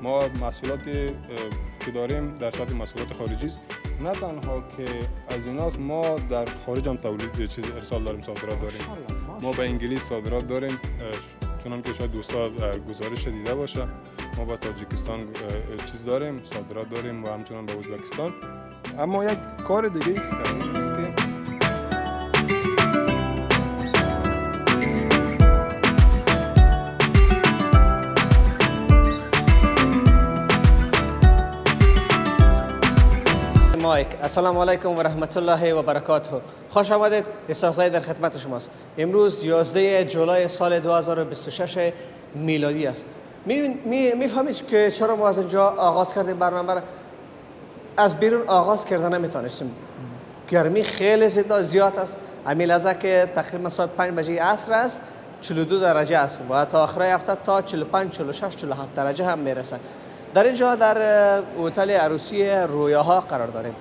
ما محصولاتی که داریم در سطح محصولات خارجی است. نه تنها که از ایناست، ما در خارج هم تولید چیز ارسال داریم، صادرات داریم. ما به انگلیس صادرات داریم، چون که شاید دوستا گزارش دیده باشه. ما با تاجیکستان چیز داریم، صادرات داریم و همچنان به ازبکستان. اما یک کار دیگه که کردیم است که السلام علیکم و رحمت الله و برکاته. خوش آمدید. اسحاق در خدمت شماست. امروز 11 جولای سال 2026 میلادی است. میفهمید که چرا ما از اینجا آغاز کردیم برنامه را؟ از بیرون آغاز کردن نمیتونستیم. گرمی خیلی زیاد است. همین لحظه که تقریبا ساعت 5 بجه عصر است، 42 درجه است و تا آخر هفته تا 45 46 47 درجه هم میرسه. در اینجا در هتل عروسی رویاها قرار داریم،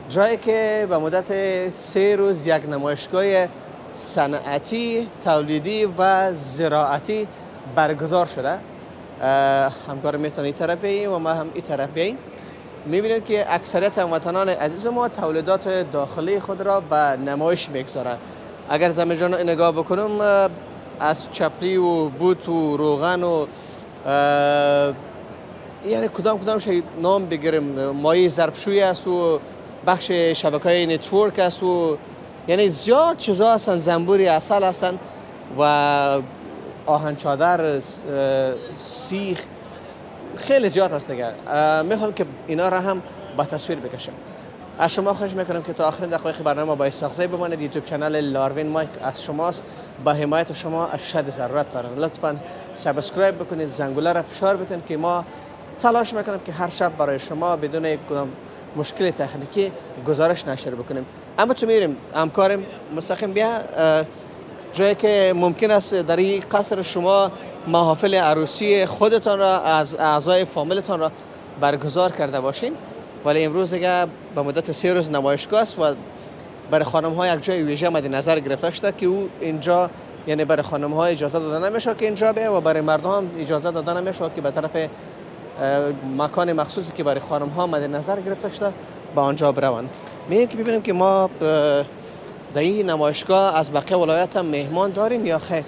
جایی که به مدت 3 روز یک نمایشگاه صنعتی، تولیدی و زراعتی برگزار شده. همکار میتونه این طرف بیاییم و ما هم این طرف بیاییم. میبینید که اکثریت هموطنان عزیز ما تولیدات داخلی خود را به نمایش میگذارند. اگر زمین نگاه بکنم، از چپلی و بوت و روغن و یعنی کدام شی نام بگیریم، مایع ظرفشویی است و بخش شبکه‌های نتورک است و یعنی زیاد چیزا هستن، زنبوری عسل هستن و آهن چادر، سیخ، خیلی زیاد هست دیگه. میخوام که اینا را هم با تصویر بکشم. از شما خواهش میکنم که تا آخرین دقایق برنامه با اسحاق زی بمانید. یوتیوب چنل لاروین مایک از شماست، با حمایت شما اشد ضرورت دارن. لطفاً سابسکرایب بکنید، زنگوله را فشار بدین که ما تلاش میکنم که هر شب برای شما بدون یک کدام مشکل تکنیکی گزارش نشر بکنیم. اما تو میریم همکارم مستقیم بیا جایی که ممکن است در این قصر شما محافل عروسی خودتان را از اعضای فامیلتان را برگزار کرده باشین، ولی امروز دیگه به مدت 3 روز نمایشگاه است و برای خانم ها یک جای ویژه مد نظر گرفته شده که او اینجا، یعنی برای خانم ها اجازه داده نمیشه که اینجا بیاین و برای مردم هم اجازه داده نمیشه که به طرف مکان مخصوصی که برای خانم ها مد نظر گرفته شده با آنجا بروند. میگیم که ببینیم که ما در این نمایشگاه از بقیه ولایت هم مهمان داریم یا خیر.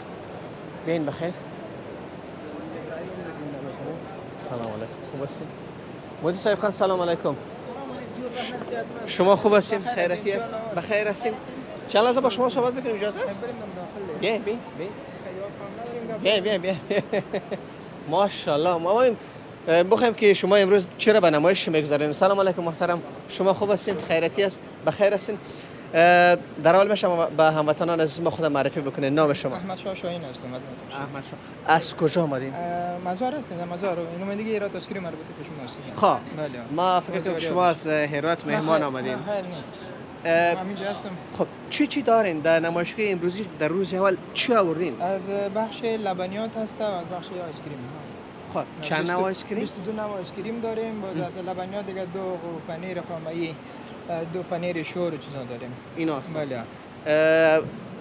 بیاین بخیر. سلام علیکم. خوب هستین؟ مدیر صاحب خان سلام علیکم. شما خوب هستین؟ خیرتی است؟ بخیر هستین؟ چند لحظه با شما صحبت بکنیم، اجازه است؟ بیا. ماشاءالله. ما بخوایم که شما امروز چرا به نمایش میگذارین. سلام علیکم محترم. شما خوب هستین؟ خیرتی است؟ بخیر هستین؟ در حال شما به هموطنان عزیز ما خود معرفی بکنین. نام شما؟ احمد شاه شاهین هستم. احمد شاه. از کجا آمدین؟ مزار هستیم. مزار. نمایندگی هرات اسکری مربوط به شما هستیم. خب. بله. ما فکر کنم شما از هرات مهمان آمدین. نه. همینجا هستم. خب چی دارین در نمایشگاه امروزی؟ در روز اول چی آوردین؟ از بخش لبنیات هست و از بخش آیسکریم. خب چند نوع آیسکریم؟ 22 نوع آیسکریم داریم. باز از لبنیات دیگه 2 پنیر خامه‌ای، 2 پنیر شور و چیزا داریم. ایناست. بله.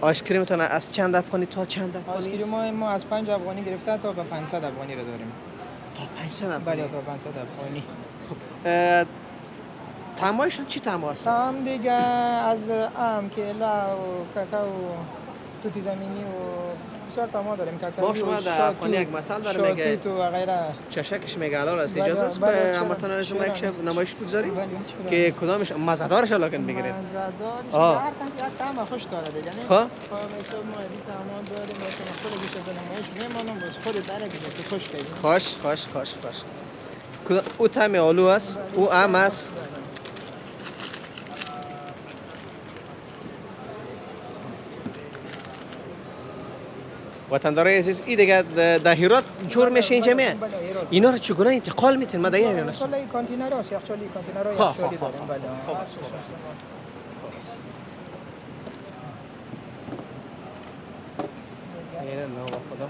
آیسکریمتون از چند افغانی تا چند افغانی؟ آیسکریم ما از 5 افغانی گرفته تا به 500 افغانی رو داریم. تا 500 افغانی؟ بله تا 500 افغانی. خب طعمایشون چی طعم هست؟ طعم دیگه از کیلا و کاکائو، توتی زمینی و بسیار طعما داریم. کاکائو ما شما در افغانی یک مطل داره میگه شاتوت و غیره. چشکش میگه حلال است. اجازه است به هموطنان شما یک شب نمایش بگذاریم که کدامش مزه‌دارش لکن بگیرید. مزه‌دارش هر کسی یک طعم خوش داره دیگه. خب مثلا ما این طعما داریم مثلا خود بیشتر به نمایش میمونم بس خود داره که خوش کنید. خوش. او طعم آلو است، او ام است. وطندارای عزیز، این دیگه در هرات جور میشه اینجا میه. اینا رو چگونه انتقال میتین؟ ما در ایران هستم. کلا کانتینر است، یخچالی کانتینرهای یخچالی داریم. بله. اینا نام خدا.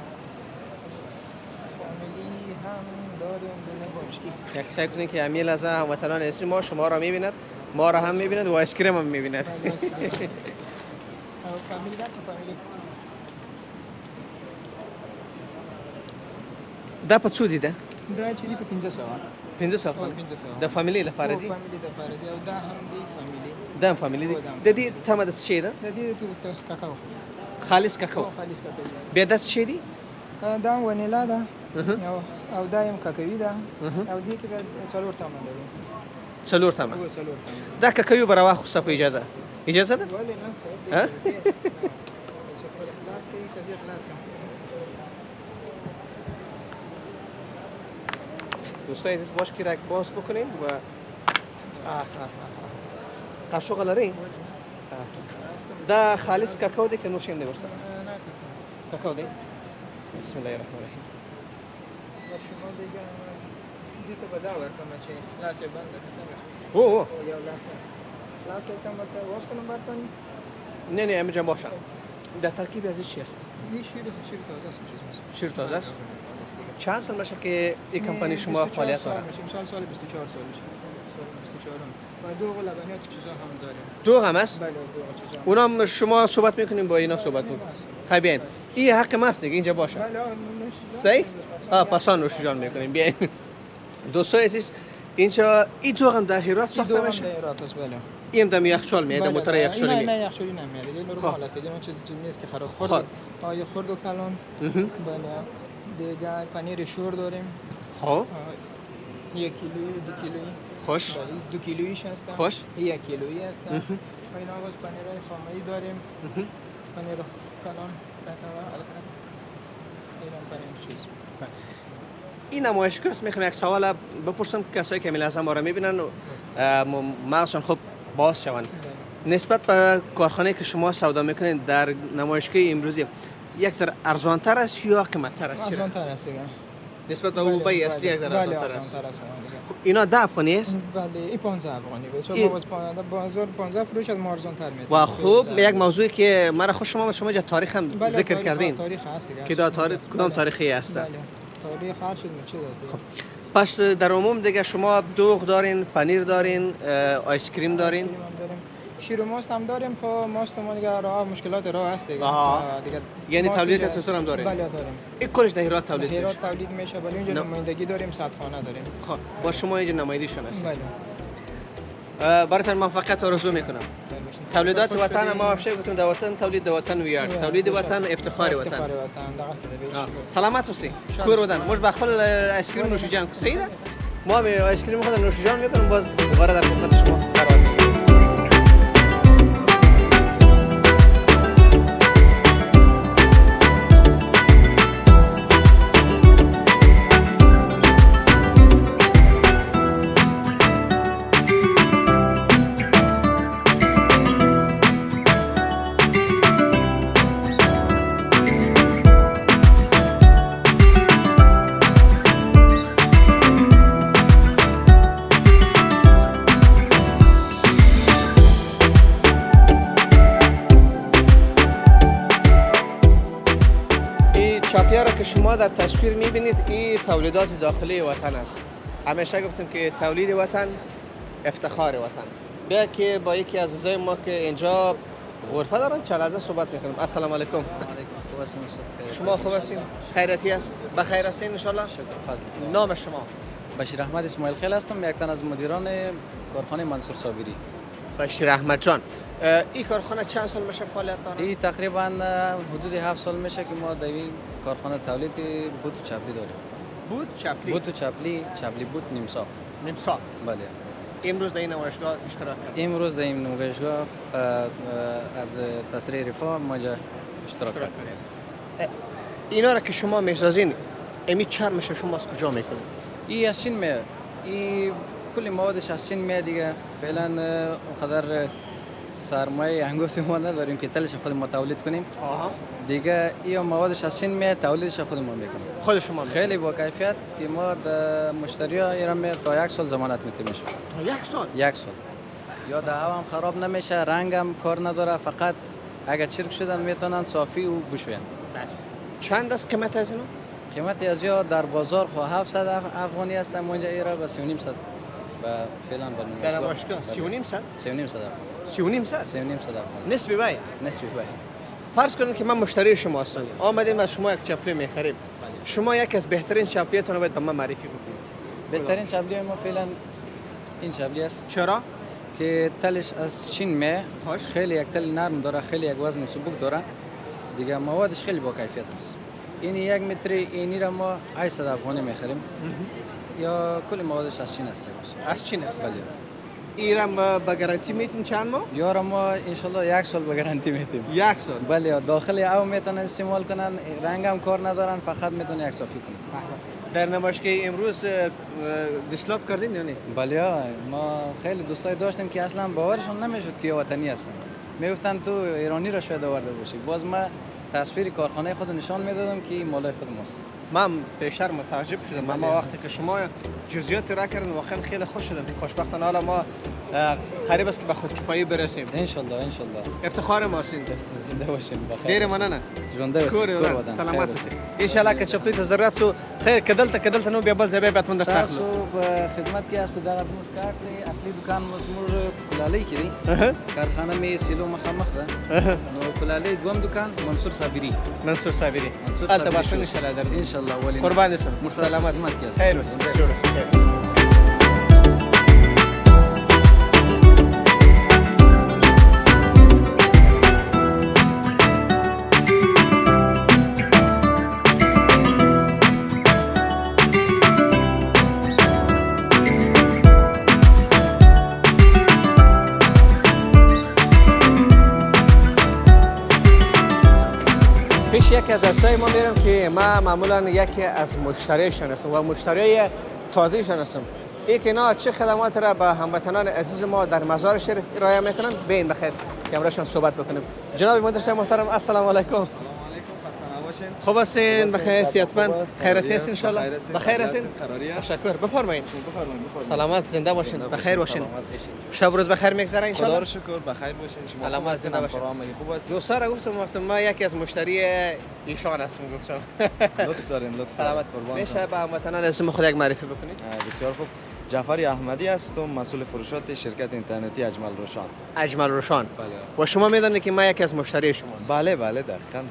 فامیلی هم داریم بنباشکی. یک سعی کنین که همین لحظه هموطنان عزیز ما شما را میبیند، ما را هم میبیند و آیسکریم هم میبیند. فامیلی دا په څو دي ده؟ دا چې دی په 1500 1500 او 1500 د فامیلی لپاره دی فامیلی د پاره دی او دا هم دی فامیلی دا فامیلی دی د دې تمه د څه شي ده د دې ته کاکاو خالص کاکاو خالص کاکاو بیا د څه شي دی دا ونیلا ده او دا یم کاکاوي ده او دې کې به څلور تمه لري څلور تمه څلور تمه دا کاکاوي به راواخلو په اجازه ده ولې نه صاحب ها خلاص کوي قضیه خلاص کوي دوستای عزیز باش که رک باز بکنیم و قشوق لري دا خالص کاکاو دی که نوشیم دی ورسره کاکاو دی بسم الله الرحمن الرحیم شما دیگه دې ته به دا ورکړم چې لاس یې بند کړه څنګه او یو لاس یې کم ورته واش کنم براتون نه نه امجا باشه در ترکیب ازش چی است؟ این شیر تازه است چیز شیر تازه است؟ چند سال میشه که این کمپانی شما فعالیت داره؟ سال 24 سال میشه. سال 24 و دو لبنیات چیزا هم داریم. دو هم است؟ بله دو چیزا. اونم شما صحبت میکنیم با اینا صحبت میکنیم. خیلی بیاین. این حق ماست دیگه اینجا باشه. بله صحیح؟ پاسان روش جان میکنیم بیاین. دوستای عزیز اینجا این دو هم در هرات ساخته میشه؟ در هرات است بله. این دم یخچال میاد موتور یخچالی میاد. نه یخچالی نمیاد. دیگه نرمال است. دیگه چیزی نیست که خراب خورد. آیا خورد و کلان. بله. دیگه پنیر شور داریم. خب. 1 کیلویی 2 کیلویی. خوش. 2 کیلوییش هست. خوش. 1 کیلویی هست. اینا باز پنیرهای خامه‌ای داریم. پنیر کلان رکوه الکرم. اینا پنیر چیز. این نمایشگاه است. میخوام یک سوال بپرسم کسایی که لازم ما رو میبینن مغزشون خوب باز شون. نسبت به کارخانه که شما سودا میکنین در نمایشگاه امروزی یک ذره ارزانتر است یا قیمتتر است؟ ارزانتر است دیگه. نسبت به اون اصلی یک ذره ارزانتر است. بله اینا 10 افغانی است؟ بله این 15 افغانی به شما باز 15 فروش از ما ارزانتر میاد. و خوب یک موضوعی که مرا خوش شما جا تاریخ هم ذکر کردین. تاریخ هست دیگه. که دا تاریخ کدام تاریخی است؟ بله. تاریخ هر چیز چیز است. پس در عموم دیگه شما دوغ دارین، پنیر دارین، آیس کریم دارین. شیر و ماست هم داریم. خب ماست ما دیگه راه مشکلات راه هست دیگه. دیگه یعنی تولید تسون هم دارین؟ بله داریم. این کلش در هرات تولید میشه؟ هرات تولید میشه. ولی اینجا نمایندگی داریم، صدخانه داریم. خب با شما اینجا نمایندگیشون هست. بله. براتون موفقیت آرزو میکنم. تولیدات وطن ما افشه گفتم در وطن تولید وطن ویار. تولید وطن افتخار وطن. افتخار وطن. سلامت باشی. کور وطن. مش بخل آیس کریم نوش جان صحیح؟ ما به آیس کریم خودم نوش جان میکنم باز دوباره در خدمت شما قرار میگیرم. چاپیاره که شما در تصویر میبینید این تولیدات داخلی وطن است. همیشه گفتم که تولید وطن افتخار وطن. بیا که با یکی از عزیزای ما که اینجا غرفه دارن چند لحظه صحبت میکنم. السلام علیکم. علیکم خوب هستیم استاد. شما خوب هستین؟ خیراتی است؟ بخیر هستین ان شاء الله؟ شکر فضل. نام شما؟ بشیر احمد اسماعیل خیل هستم، یک تن از مدیران کارخانه منصور صابری. بشیر احمد جان. این کارخانه چند سال میشه فعالیت داره؟ این تقریبا حدود 7 سال میشه که ما در این کارخانه تولید بوت و چپلی داریم. بود چپلی؟ بوت و چپلی بوت نیم ساق. نیم ساق. بله. امروز در این نمایشگاه اشتراک کردیم. امروز در این نمایشگاه از تسریع رفاه ما اینجا اشتراک کردیم. اینا را که شما میسازین امی چرمش شما از کجا میکنید؟ این از چین میاد. این کل موادش از چین میاد دیگه. فعلا اونقدر سرمایه انگفتی ما نداریم که تلش خود ما تولید کنیم. دیگه این موادش از چین میاد، تولیدش خود ما میکنیم. خود شما خیلی با کیفیت که ما مشتری‌ها ایران تا 1 سال ضمانت میتیم. تا 1 سال؟ 1 سال. یا دهو هم خراب نمیشه، رنگ هم کار نداره، فقط اگه چرک شدن میتونن صافی و بشوین. چند است قیمت از اینو؟ قیمت از یا در بازار خو 700 افغانی است، اما اینجا ایران با 3500 و فعلا در نمایشگاه 3500 3500 نسبی بای نسبی بای. فرض کنید که من مشتری شما هستم، آمدیم از شما یک چپلی میخریم، شما یکی از بهترین چپلیتون رو باید به من معرفی بکنید. بهترین چابلی ما فعلا این چابلی است چرا؟ که تلش از چین میه. خوش. خیلی یک تل نرم داره، خیلی یک وزن سبک داره. دیگه موادش خیلی با کیفیت است. این 1 متر اینی را ما 800 افغانی میخریم. یا کل موادش از چین است. از چین است. بله. ایران با گارانتی میتین چند ماه؟ یارا ما انشالله 1 سال به گارانتی میتیم. 1 سال. بله داخل او میتونن استعمال کنن، رنگ هم کار ندارن، فقط میتونن یک صافی کنن. در نمایشگاه امروز دیسلاپ کردین یا نه؟ بله ما خیلی دوستای داشتیم که اصلا باورشون نمیشد که وطنی هستن. میگفتن تو ایرانی را شاید آورده باشی. باز ما تصویر کارخانه خود نشان میدادم که مالای خود ماست. من بیشتر متعجب شدم. اما وقتی که شما جزئیاتی را کردن واقعا خیلی خوش شدم. خوشبختانه حالا ما قریب است که به خودکفایی برسیم. انشالله افتخار ما هستین. زنده باشین بخیر. دیر مننه. ژوندی باشین. کور سلامت باشین. ان شاء الله که چپلیت ضرورت سو خیر کدلت نو بیا بل زبې بیت من در ساخلو. تاسو په خدمت کې تاسو دغه زموږ کار دی، اصلي دکان زموږ کلالۍ کې دی. کارخانه مې سیلو مخامخ ده. نو کلالۍ دوم دکان منصور صابری. منصور صابری. البته باشه ان شاء الله در ان شاء الله ولی قربان اسم. سلامت خیر اوسه. جوړ اوسه. پیش یکی از اسرای ما میرم که ما معمولا یکی از مشتریشان هستم و مشتری تازهشان هستم. این که اینا چه خدمات را به هموطنان عزیز ما در مزار شریف ارائه میکنن بین بخیر که امروزشان صحبت بکنیم. جناب مدیر صاحب محترم السلام علیکم. خوب هستین؟ بخیر صحتمند؟ خیرتی هستین ان شاء الله؟ بخیر هستین؟ تشکر. بفرمایید. سلامت زنده باشین. بخیر باشین. شب روز بخیر میگذره ان شاء الله. خدا رو شکر بخیر باشین. شما سلامت زنده باشین. خوب است. دوستا را گفتم ما یکی از مشتری ایشان هستم گفتم. لطف دارین لطف. سلامت. میشه به هموطنان اسم خود یک معرفی بکنید؟ بسیار خوب. جعفر احمدی هستم، مسئول فروشات شرکت اینترنتی اجمل روشن. اجمل روشن. بله. و شما میدونید که ما یکی از مشتری شماست. بله دقیقاً.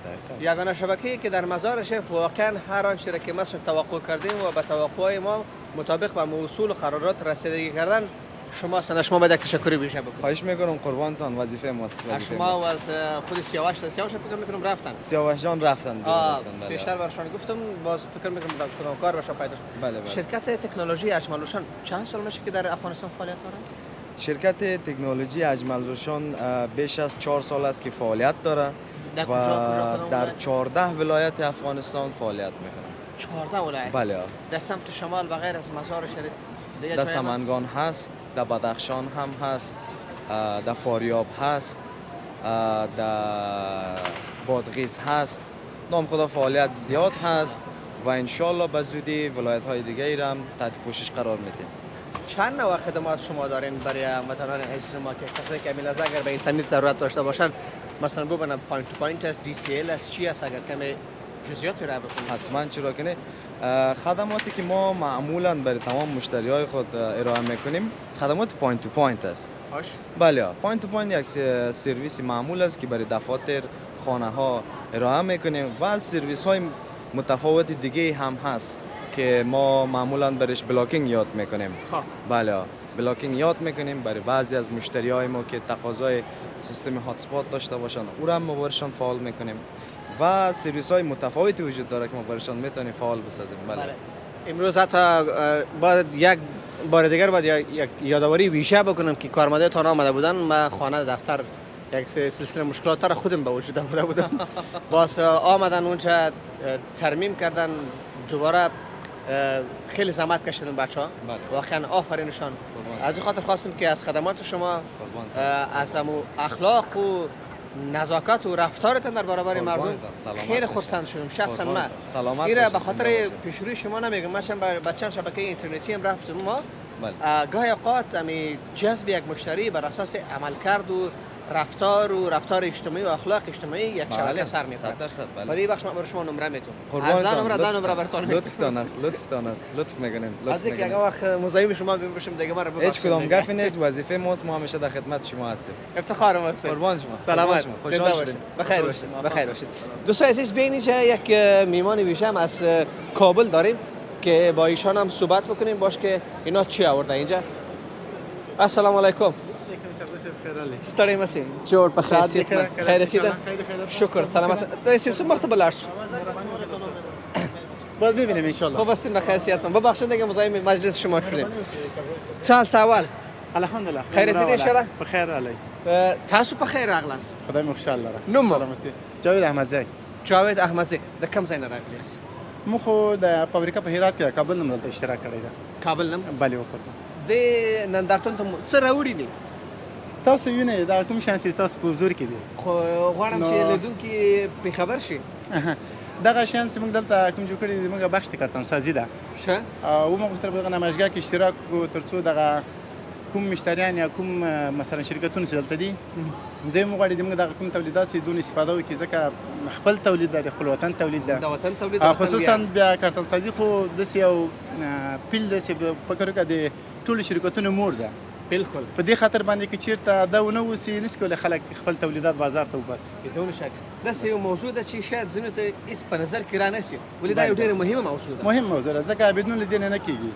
یگانه شبکه‌ای که در مزار شریف واقعا هر آنچه را که ما توقع کردیم و به توقع ما مطابق به اصول و قرارات رسیدگی کردن شما شما باید یک تشکری بیشتر بکنید. خواهش میکنم قربانتان وظیفه ماست. شما و از خود سیاوش فکر میکنم رفتن. سیاوش جان رفتن. بله. بیشتر برشان گفتم باز فکر میکنم کدام کار باشه پیدا شد. بله. شرکت تکنولوژی اجمل روشن چند سال میشه که در افغانستان فعالیت داره؟ شرکت تکنولوژی اجمل روشن بیش از 4 سال است که فعالیت داره و در 14 ولایت افغانستان فعالیت میکنه. 14 ولایت. بله. در سمت شمال و غیر از مزار شریف در سمنگان هست، در بدخشان هم هست، در فاریاب هست، در بادغیس هست. نام خدا فعالیت زیاد هست و انشالله به زودی ولایت های دیگه ای هم تحت پوشش قرار میدیم. چند نوع خدمات شما دارین برای هموطنان عزیز ما که کسایی که میلازه اگر به اینترنت ضرورت داشته باشن مثلا ببینم پوینت تو پوینت است، دی سی ال است، چی است اگر کمی جزئیاتی را بکنید؟ حتما چرا که نه. خدماتی که ما معمولا برای تمام مشتری های خود ارائه میکنیم خدمات پوینت تو پوینت است. بله پوینت تو پوینت یک سرویس معمول است که برای دفاتر خانه ها ارائه میکنیم و سرویس های متفاوت دیگه هم هست که ما معمولا برش بلاکینگ یاد میکنیم. بله بلاکینگ یاد میکنیم برای بعضی از مشتری های ما که تقاضای سیستم هات اسپات داشته باشن او را ما برشان فعال میکنیم و سرویس های متفاوتی وجود داره که ما برشان میتونیم فعال بسازیم. بله. امروز حتی باید یک بار دیگر باید یک یادآوری بیشتر بکنم که کارمندان آمده بودن ما خانه دفتر یک سلسله مشکلات را خودم به وجود آورده بودم. باز آمدن اونجا ترمیم کردن دوباره خیلی زحمت کشیدن بچه‌ها. واقعا آفرینشان. از این خاطر خواستم که از خدمات شما از اخلاق و نزاکت و رفتارتان در برابر مردم خیلی خرسند شدم شخصا من. این به خاطر پیشروی شما نمیگم، من به چند شبکه اینترنتی هم رفتم ما گاهی اوقات جذب یک مشتری بر اساس عملکرد و رفتار و رفتار اجتماعی و اخلاق اجتماعی یک شبکه سر میخوره 100% بله. بعد این بخش من برای شما نمره میتونم قربانتان، از نمره لطفتان. نمره براتون میتونم لطفتان است لطف میکنین از اینکه اگه وقت مزاحم شما بشم دیگه ما رو ببخشید هیچ کدام دیگه. گپی نیست، وظیفه ماست، ما همیشه در خدمت شما هستیم. افتخارم است قربان شما. سلامت خوشحال زنده شدیم. باشید بخیر باشید بخیر باشید دوستان عزیز ببینید اینجا یک میهمان ویژه هم از کابل داریم که با ایشان هم صحبت بکنیم باش که اینا چی آورده اینجا. السلام علیکم ستړی مسی جوړ په خیریت خیریت ده شکر سلامت د سیاست مخته بلارس باز ببینیم ان شاء الله. خوب هستین بخیر سیادتون ببخشید دیگه مزاحم مجلس شما شدیم سال سوال الحمدلله خیریت دې ان شاء الله په خیر علی تاسو په خیر راغلاست خدای مو خوشحال لره نوم؟ سلام است جاوید احمدزی جاوید احمدزی د کوم ځای نه راغلی یاست مو خو د فابریکا په هرات کې د کابل نوم دلته اشتراک کړی ده کابل نم بله وکړو د نندارتون ته څه راوړي دي تاسو وینئ دا کوم شان سي تاسو په حضور کې دي خو غواړم چې لیدونکي په خبر شي دغه شان چې موږ دلته کوم جوړ کړی دی موږ بخش کارتن سازي ده ښه او موږ تر دغه نمایشګاه کې اشتراک وکړو ترڅو دغه کوم مشتریان یا کوم مثلا شرکتونه چې دلته دي دوی موږ غواړي موږ دغه کوم تولیدات چې دون استفاده وکړي ځکه خپل تولید د خپل وطن تولید ده د وطن تولید خصوصا بیا کارتن سازي خو داسې یو پیل داسې فکر وکړه د ټولو شرکتونو مور ده بالکل په دې خاطر باندې کې چیرته دا ونه اوسي نس کولی خلک خپل تولیدات بازار ته وباسي بدون شک داسې یو موضوع ده چې شاید ځینو ته هېڅ په نظر کې را نشي ولې دا یو ډېره مهمه موضوع ده مهم موضوع ده ځکه بدون له دې نه کېږي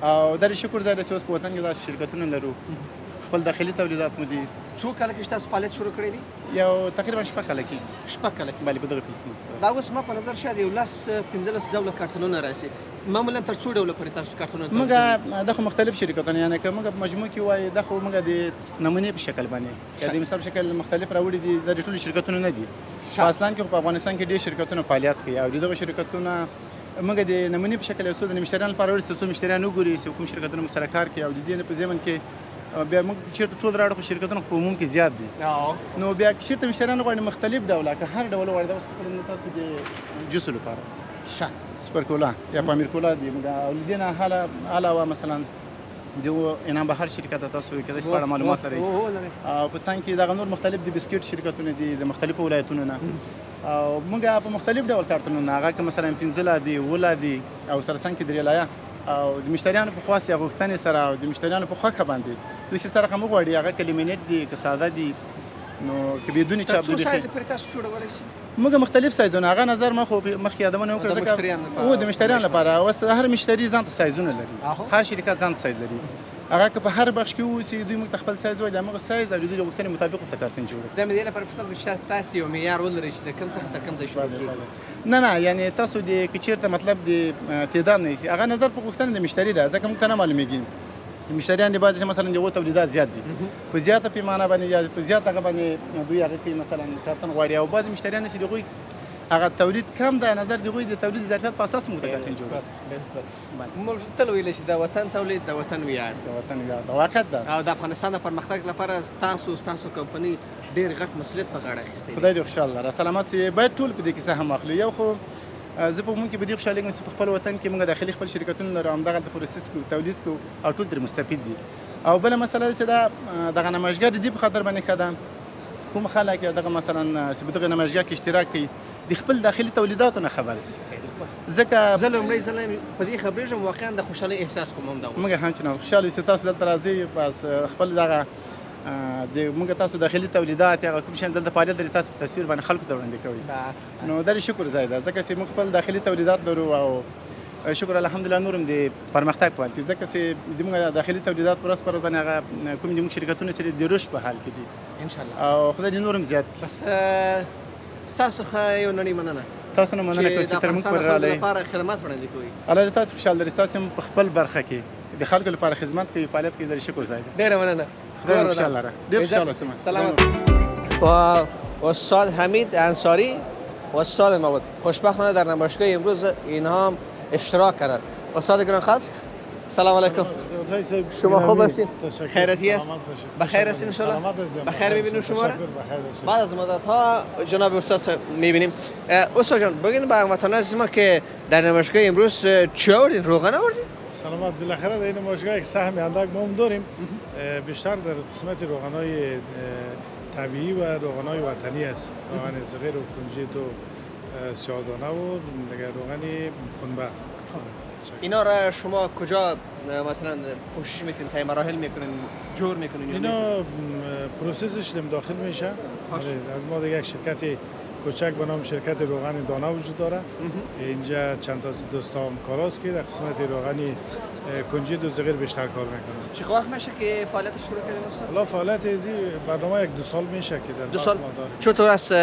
او دا شکر ځای داسې اوس په وطن کې داسې شرکتونه لرو خپل داخلي تولیدات مو دي څو کاله کې تاسو فعالیت شروع کړی دي یو تقریبا شپږ کاله کېږي شپږ کاله کې بله په دغه پیل کې دا اوس ما په نظر شاید یو 15 ډوله کارتونونه راشي معمولا تر څو ډوله پورې تاسو کارتونونه موږ د خو مختلف شرکتونه یعنی که موږ په مجموع کې وایي د خو موږ د نمونې په شکل باندې یا د مثال په شکل مختلف راوړي دي د ټولو شرکتونو نه دي په اصلا کې خو په افغانستان کې ډېر شرکتونه فعالیت کوي او دغه شرکتونه موږ د نمونې په شکل یو څو د مشتریانو لپاره وړي څو مشتریان وګوري چې کوم شرکتونه موږ سره کار کوي او د دې په ځمن کې بیا موږ چیرته ټول راړو خو شرکتونه په عموم کې زیات دي نو بیا چیرته مشتریان غواړي مختلف ډوله که هر ډول غواړي دا اوس په تاسو د جوس لپاره ښه سپر کولا یا پامیر کولا دی موږ او لیدنه علاوه مثلا د انعام بهر شرکت تاسو کې د سپاره معلومات لري او په څنګه کې د نور مختلف د بسکټ شرکتونه دي د مختلفو ولایتونو نه او موږ په مختلف ډول کارتونونه هغه که مثلا پنځله دي ولا دي او سره څنګه کې درېلایا او د مشتریانو په خواص یا غوښتنې سره او د مشتریانو په خوښه باندې دوی سره هم غواړي هغه کلیمینټ دي که ساده دي نو که بدون چاپ څو دي سایز پورې تاسو جوړولی شي موږ مختلف سایزونه هغه نظر ما خو مخکې یادونه وکړه ځکه د مشتریانو لپاره اوس هر مشتری ځان ته سایزونه لري هر شرکت ځان ته سایز لري هغه که په هر بخش کې اوسي دوی موږ خپل سایز وایي دغه سایز او د دوی غوښتنې مطابق ورته کارتن جوړوي د مې لپاره پوښتنه وکړه چې تاسو یو معیار ولرئ چې د کوم څخه تر کوم ځای شروع کیږي نه یعنی تاسو د کچیرته مطلب د تعداد نه هغه نظر په غوښتنه د مشتری ده ځکه موږ ته نه معلومیږي د مشتریان د بعض مثلا د تولیدات زیات دي په زیاته پیمانه باندې یا په زیاته هغه باندې دوی هغه کې مثلا کارتن غواړي او بعض مشتریان چې دوی هغه تولید کم ده نظر دی د تولید ظرفیت په اساس موږ ته کارتن جوړوي موږ تل ویل چې د وطن تولید د وطن ویاړ د وطن ویاړ د واقع ده او د افغانستان د پرمختګ لپاره تاسو کمپنی ډیر غټ مسؤلیت په غاړه اخیستی خدای دې خوشاله را سلامت سي باید ټول په دې کې سهم اخلو یو خو زه په مونږ کې به دې خوشاله یم چې په خپل وطن کې موږ داخلي خپل شرکتونه لرو همدغه د پروسس کو تولید کو او ټول تر مستفید دي او بل مسله چې دا دغه نمایشګاه دې په خاطر باندې خدام کوم خلک دغه مثلا چې په دغه نمایشګاه کې اشتراک کوي د خپل داخلي تولیداتو نه خبر سي ځکه زه لومړی ځل په دې خبرېږم واقعا د خوشحالۍ احساس کوم همدا اوس موږ هم چې خوشحاله یو تاسو دلته راځئ بس خپل دغه د موږ تاسو داخلي تولیدات هغه کوم شان دلته فعالیت لري تاسو په تصویر باندې خلکو ته وړاندې کوي نو دا شکر ځای ده ځکه چې موږ خپل داخلي تولیدات لرو او شکر الحمدلله نورم د پرمختګ په حال کې ځکه چې د موږ داخلي تولیدات پر اساس باندې هغه کوم د موږ شرکتونه سره د رشد په حال کې دي ان شاء الله او خدای دې نورم زیات بس تاسو څخه یو نړۍ مننه تاسو نه مننه کوم چې تر موږ پر راغلی لپاره خدمات وړاندې کوي الله دې تاسو خوشاله لري تاسو په خپل برخه کې د خلکو لپاره خدمت کوي فعالیت کوي د شکر ځای ده ډیره مننه خدای دې خوشاله لره ډیر خوشاله سم سلامت با استاد حمید انصاری و استاد مواد خوشبختانه در نمایشگاه امروز اینها هم اشتراک کردند استاد گرانقدر سلام علیکم شما خوب هستین خیراتی است بخیر هستین ان شاء الله بخیر میبینیم شما را بعد از مدت ها جناب استاد میبینیم استاد جان بگین با هموطنان عزیز ما که در نمایشگاه امروز چی آوردین روغن آوردین سلامت بالاخره در این نمایشگاه یک سهم اندک ما هم داریم بیشتر در قسمت روغنای طبیعی و روغنای وطنی است. روغن صغیر و کنجد و سیاه‌دانه و دیگه روغن پنبه. اینا را شما کجا مثلا پوشش میکنین، تا مراحل میکنین، جور میکنین؟ اینا پروسسش داخل میشه. از ما دیگه یک شرکت کوچک به نام شرکت روغن دانه وجود داره. اینجا چند تا دوستام کاراست که در قسمت روغن کنجد و صغیر بیشتر کار میکنن. چه وقت میشه که فعالیتش شروع کردین استاد؟ حالا فعالیت ازی برنامه 1-2 سال میشه که در 2 سال. ما داریم. چطور از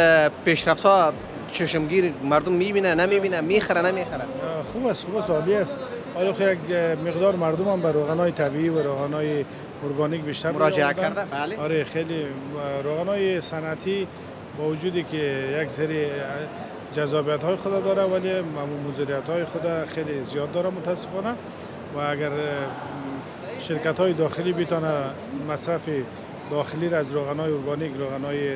پیشرفت ها چشمگیر مردم میبینه نمیبینه، میخره نمیخره؟ خوب است عالی است. حالا یک مقدار مردم هم به روغنای طبیعی و روغنای ارگانیک بیشتر مراجعه کرده. بله. آره خیلی روغنای صنعتی با وجودی که یک سری جذابیت های خود داره ولی مضریت های خود خیلی زیاد داره متاسفانه و اگر شرکت های داخلی بتونه مصرف داخلی را از روغنای ارگانیک روغنای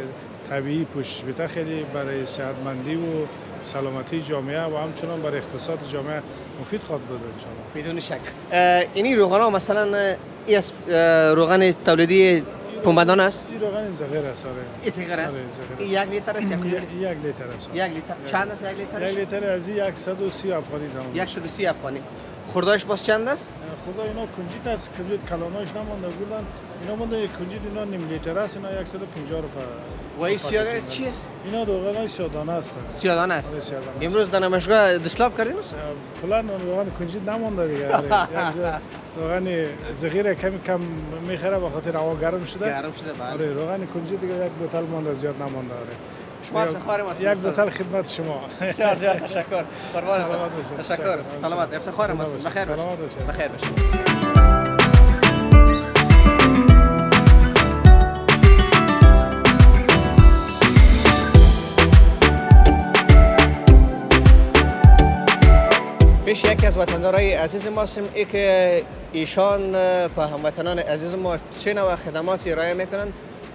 طبیعی پوشش بده خیلی برای صحتمندی و سلامتی جامعه و همچنان برای اقتصاد جامعه مفید خواهد بود ان شاء الله. بدون شک. اینی روغن ها مثلا روغن تولیدی پنبه‌دان است؟ این روغن صغیر است. این صغیر است. این 1 لیتر است یا 1 لیتر است. 1 لیتر. چند است 1 لیتر؟ 1 لیتر از 130 افغانی دام. 130 افغانی. خورده‌اش باز چند است؟ خدا اینا کنجد است، کنجد کلاناش نمونده بودن. اینا مونده کنجد اینا نیم لیتر است، اینا 150 روپیه. و این سیاه چی است؟ اینا روغنای سیاه‌دانه است. سیاه‌دانه است. امروز در نمایشگاه دسلاب کردیم؟ کلا روغن کنجد نمونده دیگه. روغن صغیر کم میخره به خاطر هوا گرم شده. گرم شده بعد. آره روغن کنجد دیگه یک بوتل مونده زیاد نمونده. آره. شما افتخار ما. یک بوتل خدمت شما. بسیار زیاد تشکر. سلامت باشید. تشکر. سلامت. افتخار ما. بخیر سلامت باشید. بخیر باشید. پیش یکی از وطندارای عزیز ما هستیم ای که ایشان به هموطنان عزیز ما چه نوع خدماتی ارائه میکنن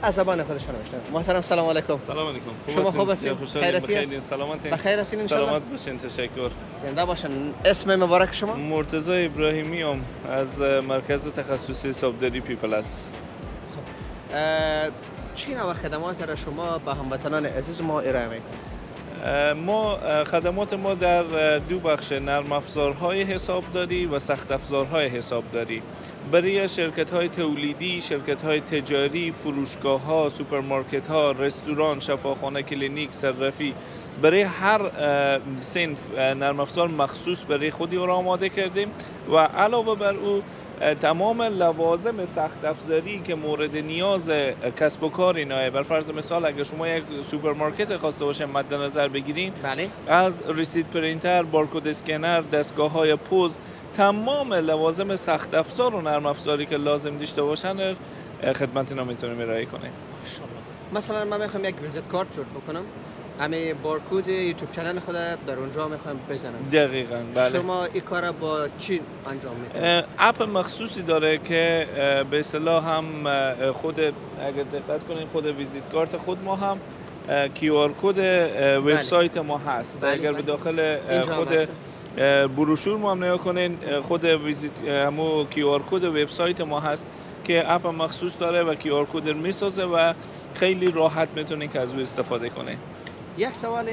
از زبان خودشان میشنویم. محترم سلام علیکم. سلام علیکم. شما خوب هستین؟ خیریتی است؟ سلامت. بخیر هستین ان شاء الله؟ سلامت باشین. تشکر. زنده باشین. اسم مبارک شما؟ مرتضی ابراهیمی ام از مرکز تخصصی حسابداری پیپلس. چه نوع خدماتی را شما به هموطنان عزیز ما ارائه میکنید؟ ما خدمات ما در 2 بخش نرم افزارهای حسابداری و سخت افزارهای حسابداری برای شرکت‌های تولیدی، شرکت‌های تجاری، فروشگاه‌ها، سوپرمارکت‌ها، رستوران، شفاخانه، کلینیک، صرافی برای هر صنف نرم افزار مخصوص برای خودی را آماده کردیم و علاوه بر او تمام لوازم سخت افزاری که مورد نیاز کسب و کار اینه. بر فرض مثال اگر شما یک سوپرمارکت خواسته باشه مد نظر بگیرین، بله. از ریسید پرینتر، بارکد اسکنر، دستگاه‌های پوز، تمام لوازم سخت افزار و نرم افزاری که لازم داشته باشن خدمت اینا میتونیم ارائه کنیم. مثلا من میخوام یک ویزیت کارت جور بکنم، همه بارکد یوتیوب چنل خود در اونجا میخوام بزنم. دقیقاً بله. شما این کارا با چی انجام میدید؟ اپ مخصوصی داره که به اصطلاح هم خود اگر دقت کنین خود ویزیت کارت خود ما هم کیو آر کد وبسایت ما هست. بله. اگر به داخل خود بروشور ما هم نگاه کنین خود ویزیت همو کیو آر کد وبسایت ما هست که اپ مخصوص داره و کیو آر کد میسازه و خیلی راحت میتونین که از او استفاده کنین. یک سوال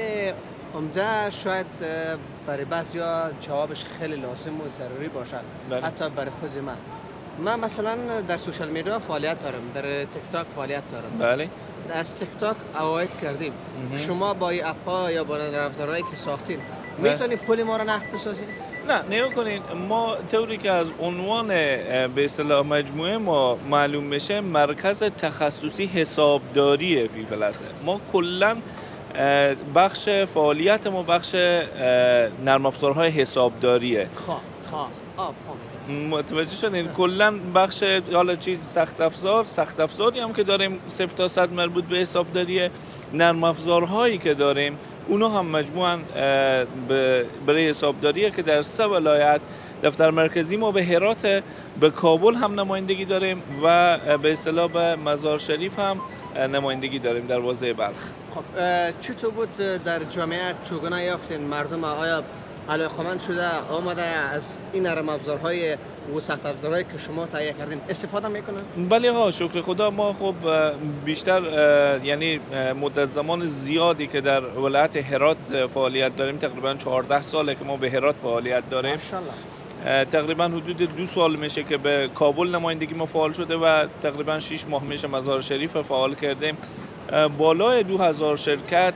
عمده شاید برای بعضیا جوابش خیلی لازم و ضروری باشد. بله. حتی برای خود من مثلا در سوشال میدیا فعالیت دارم، در تیک تاک فعالیت دارم. بله. از تیک تاک عواید کردیم. شما با این اپ‌ها یا با نرم افزارهایی که ساختین میتونید پول ما رو نقد بسازید؟ نه نگاه کنین ما طوری که از عنوان به اصطلاح مجموعه ما معلوم میشه مرکز تخصصی حسابداری پیپلسه. ما کلا بخش فعالیت ما بخش نرم افزارهای حسابداریه. متوجه شدین؟ کلا بخش حالا چیز سخت افزاری هم که داریم 0 تا 100 مربوط به حسابداری، نرم افزارهایی که داریم اونا هم مجموعاً برای حسابداریه که در 3 ولایت دفتر مرکزی ما به هرات، به کابل هم نمایندگی داریم و به اصطلاح به مزار شریف هم نمایندگی داریم در واحد بلخ. خب چطور بود در جامعه چگونه یافتین مردم آیا علاقه‌مند شده آمده از این نرم افزارهای و سخت افزارهایی که شما تهیه کردین استفاده میکنن؟ بله آقا، شکر خدا. ما خب بیشتر یعنی مدت زمان زیادی که در ولایت هرات فعالیت داریم، تقریبا 14 ساله که ما به هرات فعالیت داریم. ماشاءالله. تقریبا حدود 2 سال میشه که به کابل نمایندگی ما فعال شده و تقریبا 6 ماه میشه مزار شریف فعال کردیم. بالای 2000 شرکت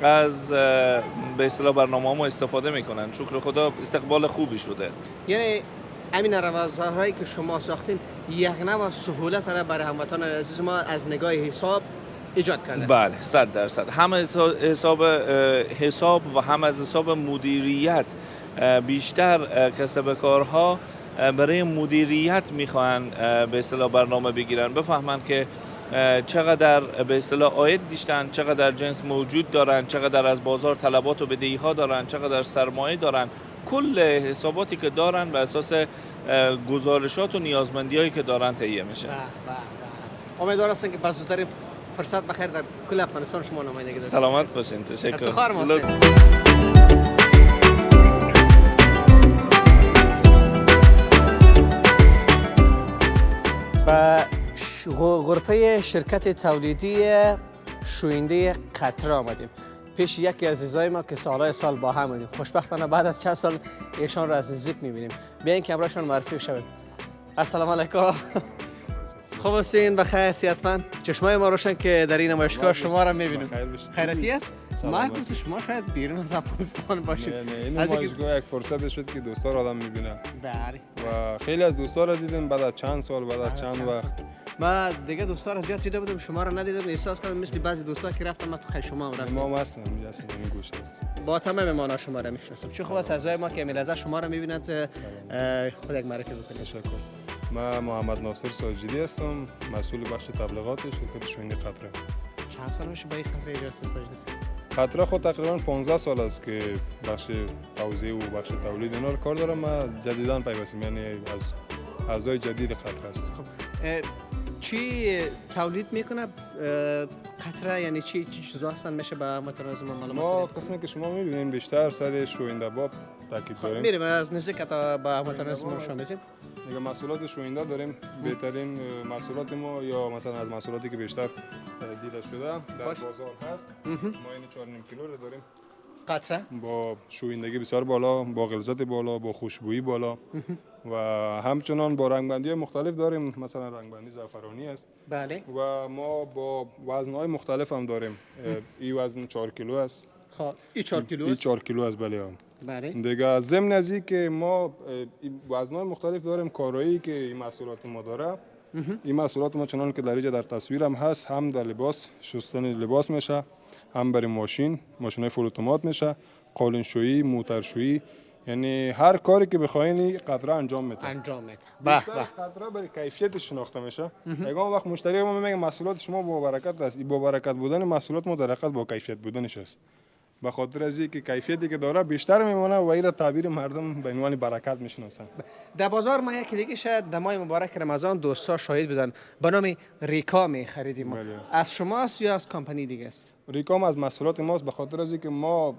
از به اصطلاح برنامه ما استفاده میکنن. شکر خدا استقبال خوبی شده. یعنی همین روزهایی که شما ساختین یک نوع سهولت را برای هموطنان عزیز ما از نگاه حساب ایجاد کرده. بله 100%. هم از حساب و هم از حساب مدیریت. بیشتر کسب کارها برای مدیریت میخوان به اصطلاح برنامه بگیرن، بفهمن که چقدر به اصطلاح عاید داشتن، چقدر جنس موجود دارن، چقدر از بازار طلبات و بدهی ها دارن، چقدر سرمایه دارن. کل حساباتی که دارن بر اساس گزارشات و نیازمندی هایی که دارن تهیه میشه. امیدوار هستم که بزودترین فرصت بخیر در کل افغانستان شما نمایندگی دارید. سلامت باشین. تشکر. افتخار ماست. و غرفه شرکت تولیدی شوینده قطره آمدیم. پیش یکی از عزیزای ما که سالهای سال با هم بودیم. خوشبختانه بعد از چند سال ایشان را از نزدیک می‌بینیم. بیاین که امرشان معرفی شویم. السلام علیکم. خوب هستین؟ بخیر؟ صحتمند؟ چشمای ما روشن که در این نمایشگاه شما را می‌بینیم. خیراتی است؟ ما گفتم شما شاید بیرون از افغانستان باشید. نه این نمایشگاه یک فرصت شد که دوستا را آدم می‌بینه. بله. و خیلی از دوستا را دیدیم بعد از چند سال، بعد از چند وقت. ما دیگه دوستا را زیاد دیده بودم، شما را ندیدم. احساس کردم مثل بعضی دوستا که رفتم ما تو خیلی شما هم رفتیم. ما هستیم اینجا این گوشه است. با تمام مهمانا شما را میشناسم. چه خوب است اعضای ما که میلزه شما را میبینند. خود یک معرفی بکنید. تشکر. من محمد ناصر ساجدی هستم، مسئول بخش تبلیغات شرکت شوینده قطره. چند سال میشه با این قطره ایجاد ساجدی؟ قطره خود تقریبا 15 سال است که بخش توزیع و بخش تولید اینا رو کار دارم. من جدیداً پیوستم، یعنی از اعضای جدید قطره است. چی تولید میکنه قطره؟ یعنی چی چیزا هستن میشه به متناسب معلومات؟ ما قسمی که شما میبینین بیشتر سر شوینده باب تاکید داریم. میریم از نزدیک تا با متناسب ما شما میتیم. دیگه محصولات شوینده داریم. بهترین محصولات ما یا مثلا از محصولاتی که بیشتر دیده شده در بازار هست. ما این 4.5 کیلو رو داریم. قطره با شویندگی بسیار بالا، با غلظت بالا، با خوشبویی بالا و همچنان با رنگبندی مختلف داریم. مثلا رنگبندی زعفرانی است. بله. و ما با وزن‌های مختلف هم داریم. این وزن 4 کیلو است. خب این 4 کیلو است. این 4 کیلو است. بله. بله. دیگه ضمن از این که ما وزن‌های مختلف داریم. کارایی که این محصولات ما داره. این محصولات ما چنان که در اینجا در تصویر هم هست، هم در لباس شستن لباس میشه، هم برای ماشین‌های فول اتومات میشه، قالین‌شویی، موترشویی، یعنی هر کاری که بخواین قطره انجام میده. به قطره برای کیفیت شناخته میشه. یگان وقت مشتری ما میگه محصولات شما با برکت است. این با برکت بودن محصولات ما در حقیقت با کیفیت بودنش است. به خاطر از اینکه کیفیتی که داره بیشتر میمونه و این تعبیر مردم به عنوان برکت میشناسن. در بازار ما یکی دیگه شاید در ماه مبارک رمضان دوستا شاهد بودن به نام ریکا خریدیم. از شماست یا از کمپانی دیگه است؟ ریکام از محصولات ماست، به خاطر از اینکه ما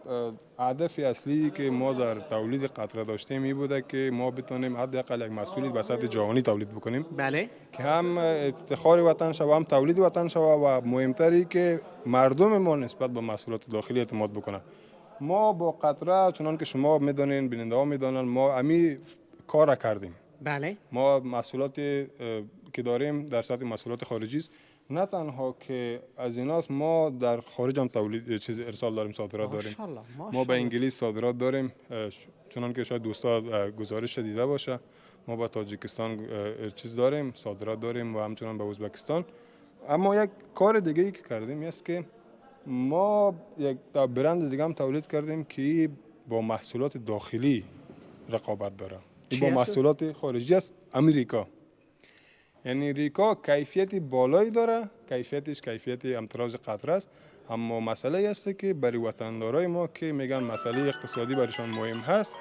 هدف اصلی که ما در تولید قطره داشتیم این بوده که ما بتونیم حداقل یک محصولی به سطح جهانی تولید بکنیم. بله. که هم افتخار وطن شوه، هم تولید وطن شوه و مهمتری که مردم ما نسبت به محصولات داخلی اعتماد بکنن. ما با قطره چنان که شما میدونین، بیننده ها میدونن، ما امی کار کردیم. بله. ما محصولاتی که داریم در سطح محصولات خارجی است. نه تنها که از ایناست، ما در خارج هم ارسال داریم، صادرات داریم. ما به انگلیس صادرات داریم، چنان که شاید دوستا گزارش دیده باشه. ما با تاجیکستان داریم، صادرات داریم و همچنان به ازبکستان. اما یک کار دیگه ای که کردیم است که ما یک برند دیگه هم تولید کردیم که با محصولات داخلی رقابت داره. این با محصولات خارجی است. امریکا، یعنی ریکا کیفیت بالایی داره، کیفیتش کیفیت امتراض قطره است. اما مسئله است که برای وطندارای ما که میگن مسئله اقتصادی برایشان مهم هست.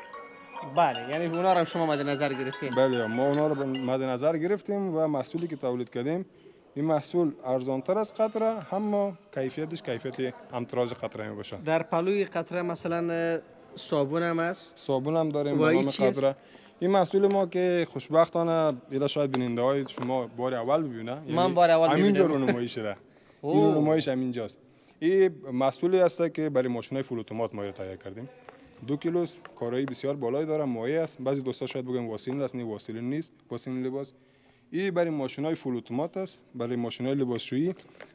بله، یعنی اونا رو شما مد نظر گرفتیم. بله، ما اونا رو مد نظر گرفتیم و محصولی که تولید کردیم این محصول ارزانتر از قطره، اما کیفیتش کیفیت امتراض قطره می باشه. در پلوی قطره مثلا صابون هم است. صابون هم داریم به نام قطره. این محصول ما که خوشبختانه اینا شاید بیننده های شما بار اول ببینن، من بار اول همینجا می‌بینم. رونمایی شده. این رونماییش همینجاست. این محصولی است که برای ماشین‌های فول اتومات ما تهیه کردیم. 2 کیلو کارایی بسیار بالایی داره، مایع است. بعضی دوستا شاید بگن واسیلین است، نه واسیلین نیست، واسیلین لباس. این برای ماشین‌های فول اتومات است، برای ماشین‌های لباسشویی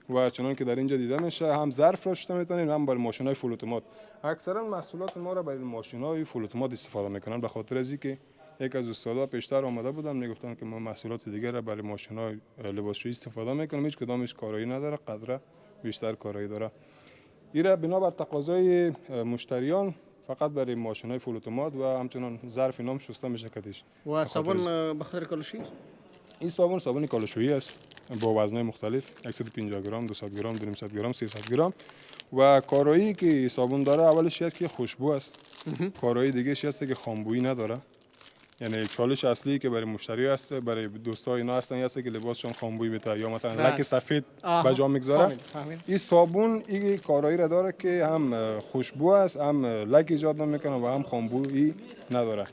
و چنان که در اینجا دیده میشه هم ظرف را شته می‌تونید هم برای ماشین‌های فول اتومات. اکثرا محصولات ما را برای ماشین‌های فول اتومات استفاده می‌کنن، به خاطر از اینکه یک از استادا پیشتر آمده بودن میگفتن که ما محصولات دیگر را برای ماشین‌های لباسشویی استفاده می‌کنیم، هیچ کدامش کارایی نداره، قدره بیشتر کارایی داره. این را بنابر تقاضای مشتریان فقط برای ماشین‌های فول اتومات و همچنان ظرف نام شسته میشه کدیش. و صابون به خاطر کالوشی؟ این صابون کالوشویی است با وزن‌های مختلف 150 گرم، 200 گرم، 200 گرم، 300 گرم و کارایی که صابون داره اولش است که خوشبو است. کارایی دیگه است که خامبویی نداره. یعنی چالش اصلی که برای مشتری است، برای دوستای اینا هستن است که لباسشون خامبویی بده یا مثلا لک سفید به جا میگذاره. این صابون این کارایی را داره که هم خوشبو است، هم لک ایجاد نمیکنه و هم خامبویی نداره.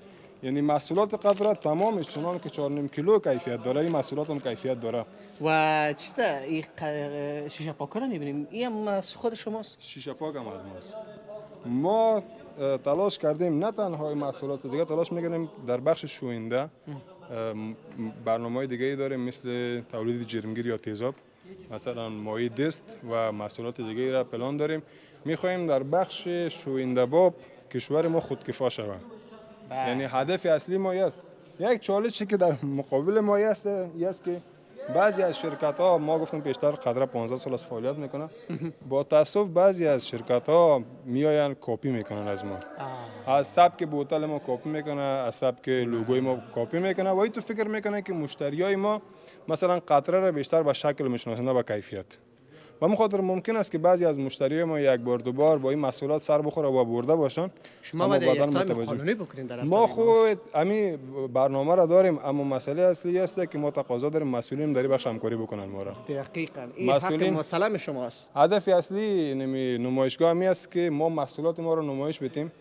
یعنی محصولات قطره تمامش چنان که 4.5 کیلو کیفیت داره، این محصولات هم کیفیت داره. و چیسته این شیشه پاک رو می‌بینیم، این هم از خود شماست؟ شیشه پاک هم از ماست. ما تلاش کردیم نه تنها محصولات دیگه تلاش می‌کنیم در بخش شوینده برنامه‌های دیگه‌ای داریم مثل تولید جرمگیر یا تیزاب، مثلا مایع دست و محصولات دیگه‌ای را پلان داریم. می‌خوایم در بخش شوینده باب کشور ما خودکفا شود. یعنی هدف اصلی ما است. یک چالشی که در مقابل ما است که بعضی از شرکت‌ها ما گفتم پیشتر قدره 15 سال از فعالیت میکنه، با تاسف بعضی از شرکت‌ها میآیند کپی میکنن از ما. از سبک بوتل ما کپی میکنه، از سبک لوگوی ما کپی میکنه و این تو فکر میکنه که مشتریای ما مثلا قطره را بیشتر به شکل میشناسن نه به کیفیت. و مخاطر ممکن است که بعضی از مشتریای ما یک بار دو بار با این محصولات سر بخوره و برده باشن. شما باید یک تایم قانونی بکنین در ما خود همین برنامه را داریم، اما مسئله اصلی است که ما تقاضا داریم مسئولین در بخش همکاری بکنن ما را. دقیقاً این حق مسلم شماست. هدف اصلی نمایشگاه می است که ما محصولات ما را نمایش بدیم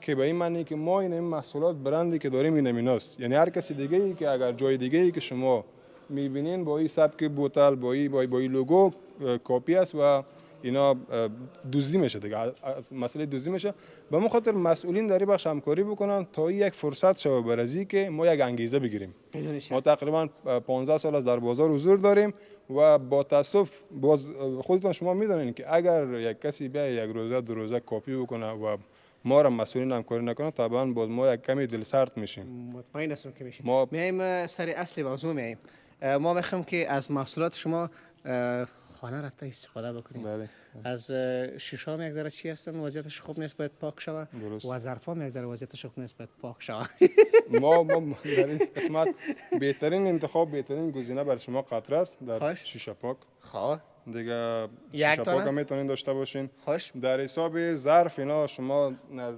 که به این معنی که ما این محصولات برندی که داریم این نمیناست. یعنی هر کسی دیگه ای که اگر جای دیگه ای که شما میبینین با این سبک بوتل با این لوگو کپی است و اینا دزدی میشه دیگه، مسئله دزدی میشه. به ما خاطر مسئولین در این بخش همکاری بکنن تا یک فرصت شود برازی که ما یک انگیزه بگیریم. ما تقریبا 15 سال از در بازار حضور داریم و با تاسف باز خودتون شما میدونین که اگر یک کسی بیا یک روزه دو روزه کپی بکنه و ما را مسئولین همکاری نکنه طبعا باز ما یک کمی دل سرد میشیم. مطمئن هستم که میشیم. میایم سر اصل موضوع میایم. ما میخوام که از محصولات شما خانه رفته استفاده بکنیم. بله. از شیشه هم یک ذره چی هستن وضعیتش خوب نیست باید پاک شود و ظرف هم یک ذره وضعیتش خوب نیست باید پاک شود. ما در این قسمت بهترین انتخاب بهترین گزینه برای شما قطره است در شیشه پاک. خواه دیگه شیشه پاک هم میتونین داشته باشین. خوش. در حساب ظرف اینا شما از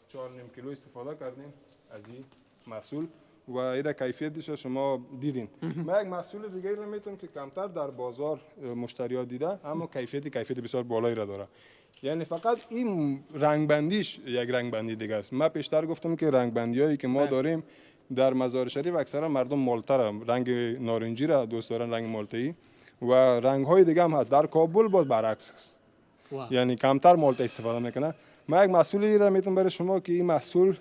4.5 کیلو استفاده کردین از این محصول و این کیفیتش شما دیدین. ما یک محصول دیگه رو میتونم که کمتر در بازار مشتری‌ها دیده اما کیفیت بسیار بالایی را داره. یعنی فقط این رنگ بندیش یک رنگ بندی دیگه است. من پیشتر گفتم که رنگ بندیایی که ما داریم در مزار شریف اکثرا مردم مالته رنگ نارنجی را دوست دارن، رنگ مالته‌ای و رنگ‌های دیگه هم هست. در کابل باز برعکس است. یعنی کمتر مالته استفاده میکنه. ما یک محصولی را میتونم برای شما که این محصول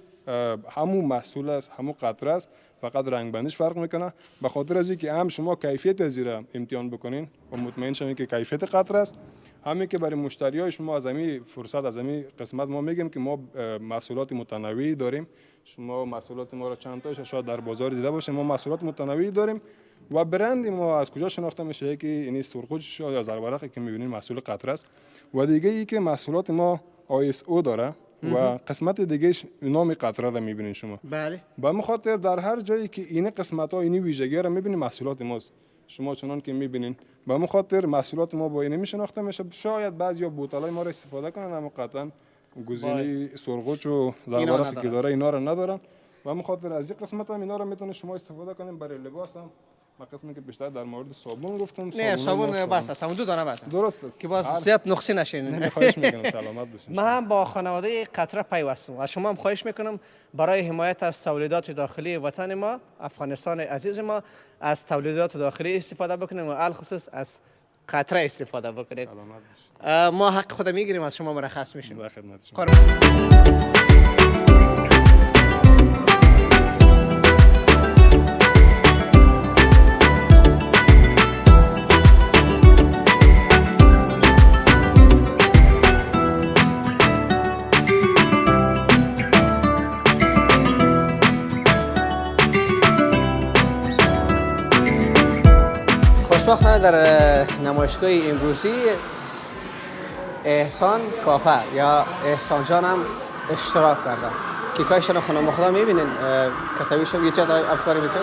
همون محصول است، همون قطره است، فقط رنگ بندیش فرق میکنه. به خاطر از اینکه هم شما کیفیت از را امتحان بکنین و مطمئن شوین که کیفیت قطره است، همین که برای مشتریای شما از همین فرصت از همین قسمت ما میگیم که ما محصولات متنوعی داریم. شما محصولات ما را چند تاش شاید در بازار دیده باشین، ما محصولات متنوعی داریم و برند ما از کجا شناخته میشه که این سرخوش یا زربرقی که میبینین محصول قطره است و دیگه ای که محصولات ما ISO داره و قسمت دیگهش نام قطره را میبینین شما. بله. به مخاطر در هر جایی که این قسمت ها این ویژگی را میبینین محصولات ماست. شما چنان که میبینین به مخاطر محصولات ما با این میشناخته میشه. شاید بعضیا بوتلای ما را استفاده کنن اما قطعا گزینه سرخوش و زربرقی که داره اینا را ندارن. و مخاطر از این قسمت هم اینا را میتونه شما استفاده کنین برای لباس هم ما قسمی که بیشتر در مورد صابون گفتم. نه صابون بس است، 2 دانه بس است. درست است که باز زیاد نقصی نشین. نه خواهش میکنم سلامت باشین. من هم با خانواده قطره پیوستم. از شما هم خواهش میکنم برای حمایت از تولیدات داخلی وطن ما، افغانستان عزیز ما، از تولیدات داخلی استفاده بکنیم و الخصوص از قطره استفاده بکنید. سلامت باشین. ما حق خود میگیریم، از شما مرخص میشیم. در خدمت شما. خوشبختانه در نمایشگاه امروزی احسان کافر یا احسان جان هم اشتراک کردن. کیکایشان خانم خدا میبینین، کتابیش هم یوتیوب افکاری میتون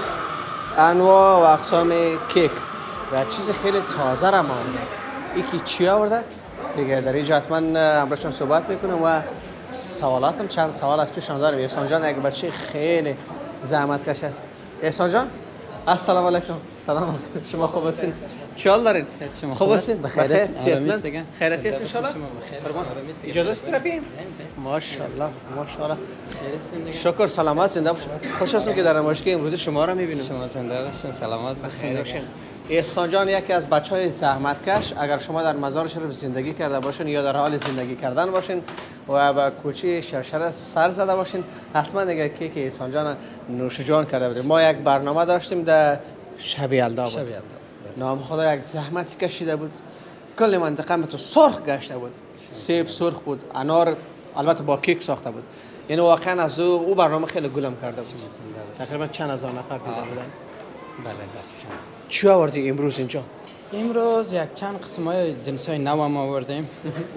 انواع و اقسام کیک و چیز خیلی تازه را آورده. یکی چی آورده دیگه در اینجا حتما همراهشون صحبت میکنم و سوالاتم چند سوال از پیشم دارم. احسان جان یک بچه خیلی زحمتکش است. احسان جان السلام علیکم. سلام، شما خوب هستین؟ چی حال دارین؟ خوب هستین؟ بخیر. خیریتی هستین ان شاء الله؟ اجازه است بریم؟ ماشاءالله ماشاءالله. شکر، سلامت، زنده باشین. خوش هستم که در نمایشگاه امروزی شما را میبینم. شما زنده باشین، سلامت باشین. احسان جان یکی از بچهای زحمتکش. اگر شما در مزار شریف زندگی کرده باشین یا در حال زندگی کردن باشین و به کوچه شرشره سر زده باشین، حتما دیگه کیک احسان جان نوش جان کرده بودیم. ما یک برنامه داشتیم در شب یلدا بود. نام خدا یک زحمتی کشیده بود. کل منطقه تو سرخ گشته بود. سیب سرخ بود، انار البته با کیک ساخته بود. یعنی واقعا از او برنامه خیلی گلم کرده بود. تقریبا چند هزار نفر دیده بودن. بله دقیقاً. چی آوردی امروز اینجا؟ امروز یک چند قسم های جنس های نو هم آوردیم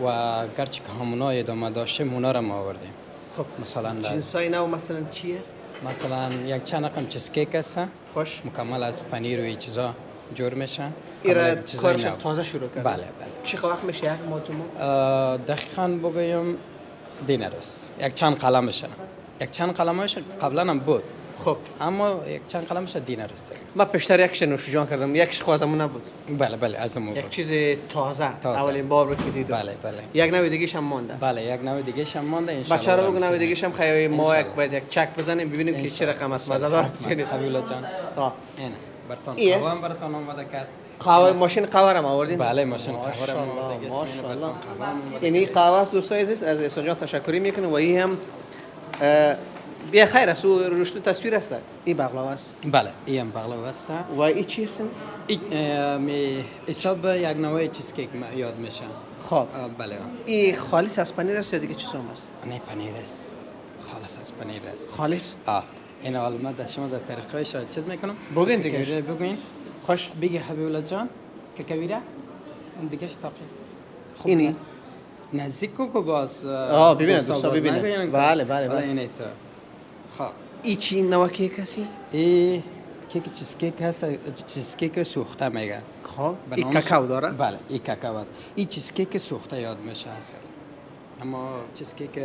و گرچه که همونا ادامه داشتیم اونا رو هم آوردیم. خب مثلا جنس های نو مثلا چی است؟ مثلا یک چند رقم چیز کیک هست، خوش مکمل از پنیر و این چیزا جور میشه. ایرا کارش تازه شروع کرد. بله بله. چی وقت میشه یک ماه؟ دقیقاً بگویم دینر است. یک چند قلمشه. یک چند قلمش قبلا هم بود. خب اما یک چند قلمش دینر است. ما پیشتر یکش نوش جان کردم، یکش خوازمون نبود. بله بله از اون یک چیز تازه. اولین بار بود که دیدم. بله بله. یک نوع دیگه‌ش هم مونده. بله یک نوع دیگه‌ش هم مونده ان شاء الله. بچه‌ها بگو نوع دیگه‌ش هم خیلی ما یک باید یک چک بزنیم ببینیم که چه رقم است. مزه‌دار است یعنی حبیب جان. ها اینه برتون Yes. قهوه برتون اومده کرد. قهوه ماشین قهوه را آوردین؟ بله ماشین قهوه را آوردیم. ماشاءالله. یعنی قهوه است دوستای عزیز، از احسان جان تشکری میکنم و این هم بیا خیر است، او رشد تصویر است. این بقلاوه است. بله این هم بقلاوه است. و این چی است؟ می حساب یک نوع چیز کیک یاد میشه. خب بله. این خالص از پنیر است یا دیگه چیز هم است؟ نه پنیر است. خالص از پنیر است. خالص؟ این علامت شما در طریقه شاید چیز میکنم. بگین دیگه. بگین. خوش بگی حبیب جان که کویره دیگه تاقی. اینی نزدیک کو باز. ببینید دوستا ببینید. بله بله بله. اینه تو. خب این چی نوع کیک است؟ این کیک چیز کیک هست، چیز کیک سوخته میگه. خب این کاکائو داره؟ بله این کاکائو است. این چیز کیک سوخته یاد میشه اصلا. اما چیز کیک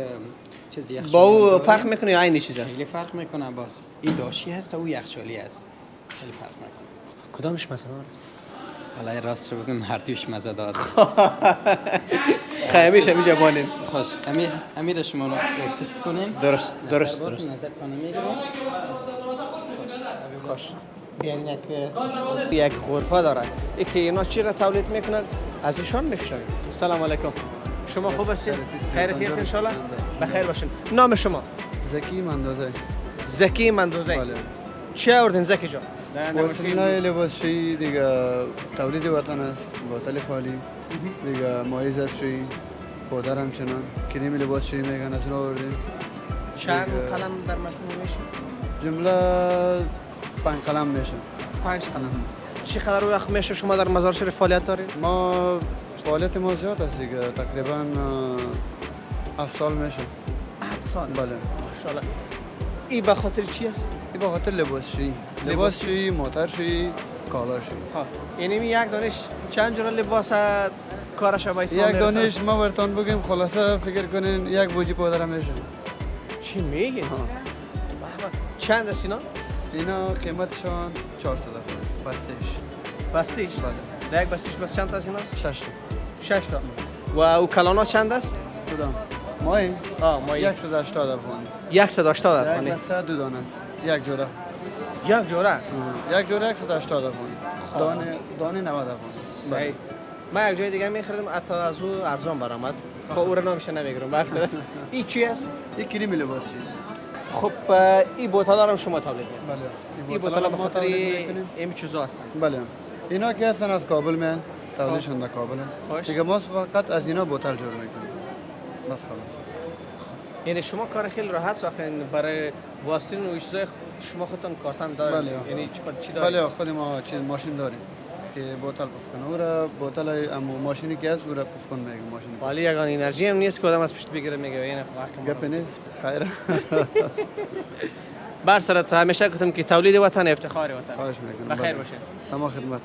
چیز یخچالی با او فرق میکنه یا عین چیز است؟ خیلی فرق میکنه باز. این داشی هست و او یخچالی است. خیلی فرق میکنه. کدامش مزه‌دار است؟ حالا راست رو بگم هر دوش مزه داره. خیمیش همیشه بانین. خوش امیر شما رو تست کنین. درست نظر کنیم. خوش بیاین یک غرفه داره. که اینا چی را تولید میکنن از ایشان میشنویم. سلام علیکم. شما خوب هستید؟ خیریتی هستید ان شاء الله؟ بخیر باشین. نام شما؟ زکی مندوزه. زکی مندوزه. بله. چی آوردین زکی جان؟ وسیله لباسشویی دیگه تولید وطن است، باطل خالی دیگه مایع ظرفشویی، پودر همچنان کریم لباسشویی میگن از اون آوردیم. چند قلم در مجموع میشه؟ جمله 5 قلم میشه. 5 قلم. چقدر وقت میشه شما در مزار شریف فعالیت دارید؟ ما فعالیت ما زیاد است دیگه، تقریبا 7 سال میشه. 7 سال؟ بله. ماشاءالله. این به خاطر چی است؟ این به خاطر لباسشویی، موترشویی، کالاشویی. خب یعنی یک دانش چند جور لباس کارش باید یک دانش ما برتون بگیم خلاصه فکر کنین یک بوجی پودر میشه. چی میگی؟ چند است اینا؟ اینا قیمتشان 400 افغانی. بستیش؟ بله. در یک بستیش بس چند تا از ایناست؟ 6 تا. و او کلان ها چند است؟ کدام؟ ماهی؟ ماهی 180 افغانی. 180 یک افغانی. بسته 2 دانه است. یک جوره. یک جوره؟ یک جوره 180 افغانی. دانه 90 افغانی. صحیح. من یک جای دیگه می‌خریدم حتی از او ارزان برآمد. خب او را نامش نمیگیرم. به هر صورت این چی است؟ این کریم لباس چیست؟ خب این بوتلا هم شما تولید می‌کنید. بله. این بوتلا به ما خاطر تولید می‌کنیم. این چیزا هستن. بله. اینا که هستن از کابل میان. تولیدشون در کابل. خوش. دیگه ما فقط از اینا بوتل جور میکنیم. بس خلاص. یعنی شما کار خیلی راحت ساختین برای واسطین و چیزای شما خودتون کارتن دارید. بله. یعنی چی دارید؟ بله خود ما چیز ماشین داریم که بوتل پف کنه. او را بوتل امو ماشینی که هست او را پف کن میگه ماشین. ولی یگان انرژی هم نیست که آدم از پشت بگیره میگه این وقت گپ نیست. خیر. بر صورت همیشه گفتم که تولید وطن افتخار وطن. خواهش میکنم. بخیر باشین. تمام خدمت.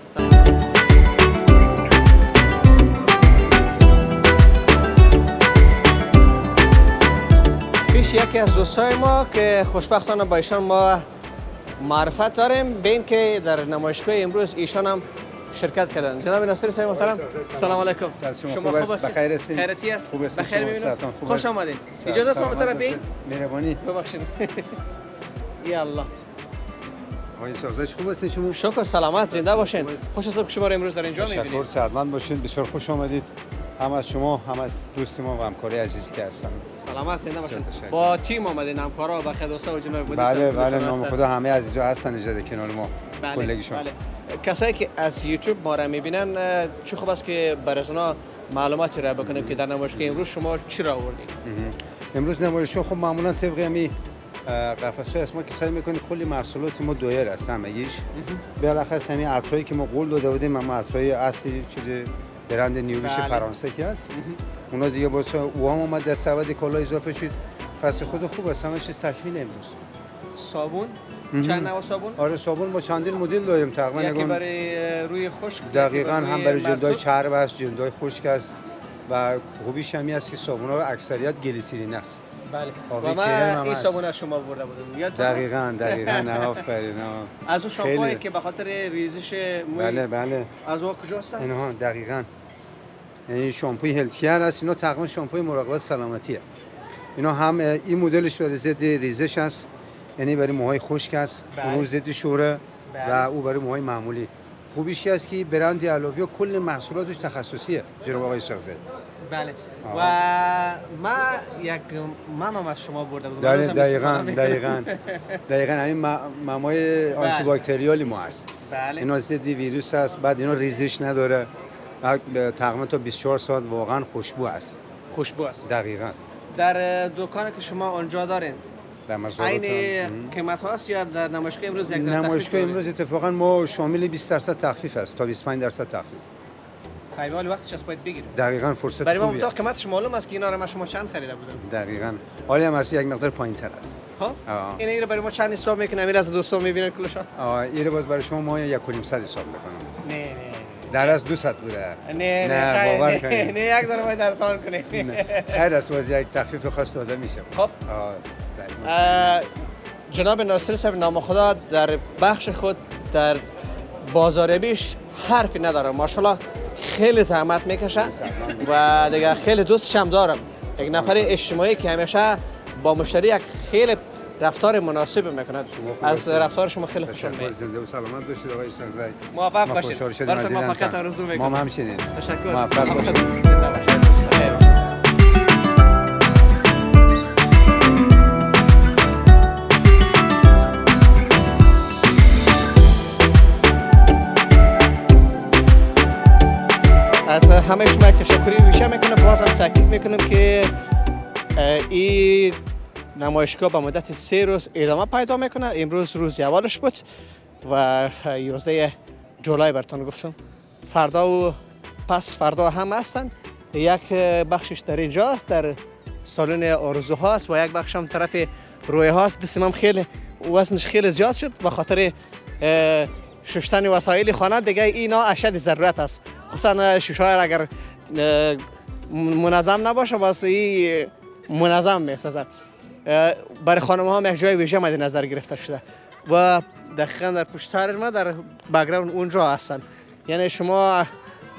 پیش یکی از دوستای ما که خوشبختانه با ایشان ما معرفت داریم به این که در نمایشگاه امروز ایشان هم شرکت کردن. جناب ناصری صاحب محترم سلام علیکم. شما خوب هستید؟ بخیر هستید؟ خیرتی است؟ خوب هستید؟ بخیر میبینم. خوب خوش آمدید. اجازه است ما طرف بین؟ مهربانی. ببخشید. یا الله. آقای سازش خوب هستین شما؟ شکر سلامت زنده باشین. خوش هستم که شما را امروز در اینجا تشکر می‌بینیم. سعادتمند باشین. بسیار خوش آمدید. هم از شما هم از دوست ما و همکاری عزیزی که هستن. سلامت زنده باشین. تشکر. با تیم آمدین همکارا و خدوسا و جناب مدیر بله صاحب بله هستن. نام خدا همه عزیزا هستن اجازه کنار ما. کلگیشون. بله. کسایی که از یوتیوب ما را میبینن چه خوب است که برای اونا معلوماتی را بکنیم که در نمایشگاه امروز شما چی را آوردید. امروز نمایشگاه خب معمولا طبق همین قفس‌های است ما که سعی می‌کنیم کلی محصولات ما دویر است همگیش. بالاخص همین عطرایی که ما قول داده بودیم اما عطرای اصلی چیز برند نیولیش فرانسه که هست. اونا دیگه واسه اوام اومد در سبد کالا اضافه شد. فصل خود خوب است همه چیز تکمیل امروز. صابون چند نوع صابون؟ آره صابون ما چندین مدل داریم تقریبا یکی برای روی خشک دقیقاً هم برای جلدهای چرب است، جلدهای خشک است و خوبیش همین است که صابون‌ها اکثریت گلیسرین است. بله. و ما این صابون از شما برده بودم. یادتون دقیقاً نه آفرین. از اون شامپویی که به خاطر ریزش موی بله از اون کجا هستن؟ اینها دقیقاً یعنی شامپوی هلتکر است. اینا تقریبا شامپوی مراقبت سلامتیه. اینا هم این مدلش برای ضد ریزش است، یعنی برای موهای خشک است، اون ضد شوره و او برای موهای معمولی. خوبیش است که برند علاوه کل محصولاتش تخصصیه جناب آقای شاغزی. بله. و ما یک مامم از شما برده بود. دقیقاً همین مامای آنتی باکتریالی ما است. بله. اینا ضد ویروس است، بعد اینا ریزش نداره. تقریبا تا 24 ساعت واقعا خوشبو است. خوشبو است. دقیقاً. در دکانی که شما آنجا دارین این قیمت هاست یا در نمایشگاه امروز یک نمایشگاه امروز اتفاقا ما شامل 20% تخفیف است تا 25% تخفیف. خیلی وقتش است باید بگیریم. دقیقاً فرصت برای ما خوبیه. مطابق قیمتش معلوم است که اینا رو شما چند خریده بودم. دقیقاً. حالی هم از یک مقدار پایین‌تر است. خب این رو برای ما چند حساب میکنه امیر از دوستان میبینن کلشون؟ این باز برای شما ما 1.5 حساب میکنم. نه در از 200 بوده. نه باور کنید. نه یک دونه باید ارزان کنید. خیر است باز یک تخفیف خاص داده میشه. خب جناب ناصری صاحب نام خدا در بخش خود در بازاریابیش حرفی نداره ماشاءالله خیلی زحمت میکشه و دیگه خیلی دوستش هم دارم. یک نفر اجتماعی که همیشه با مشتری خیلی رفتار مناسب میکند. از رفتار شما خیلی خوشم میاد. زنده و سلامت باشید آقای شاغزی. موفق باشید. براتون موفقیت آرزو میکنم. ما همچنین. تشکر. موفق باشید. از همه شما یک تشکری ویژه میکنم. باز هم تاکید میکنم که این نمایشگاه به مدت 3 روز ادامه پیدا میکنه. امروز روز اولش بود و 11 جولای براتون گفتم. فردا و پس فردا هم هستن. یک بخشش در اینجاست در سالن آرزوها است و یک بخش هم طرف روی هاست. دستم هم خیلی وزنش خیلی زیاد شد به خاطر شستن وسایل خانه. دیگه اینا اشد ضرورت است، خصوصا شیشه اگر منظم نباشه واسه این منظم میسازه. برای خانم ها یک جای ویژه مد نظر گرفته شده و دقیقا در پشت سر ما در بک‌گراند اونجا هستن. یعنی شما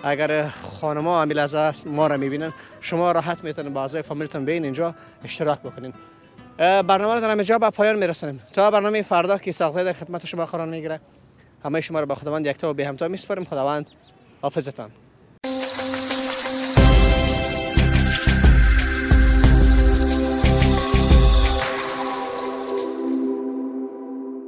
اگر خانما همین لحظه ما را میبینن، شما راحت میتونین با اعضای فامیلتون بین اینجا اشتراک بکنین. برنامه رو در اینجا به پایان میرسونیم تا برنامه فردا که ساغزی در خدمت شما قرار میگیره. همه شما رو به خداوند یکتا و به همتا میسپاریم. خداوند حافظتان.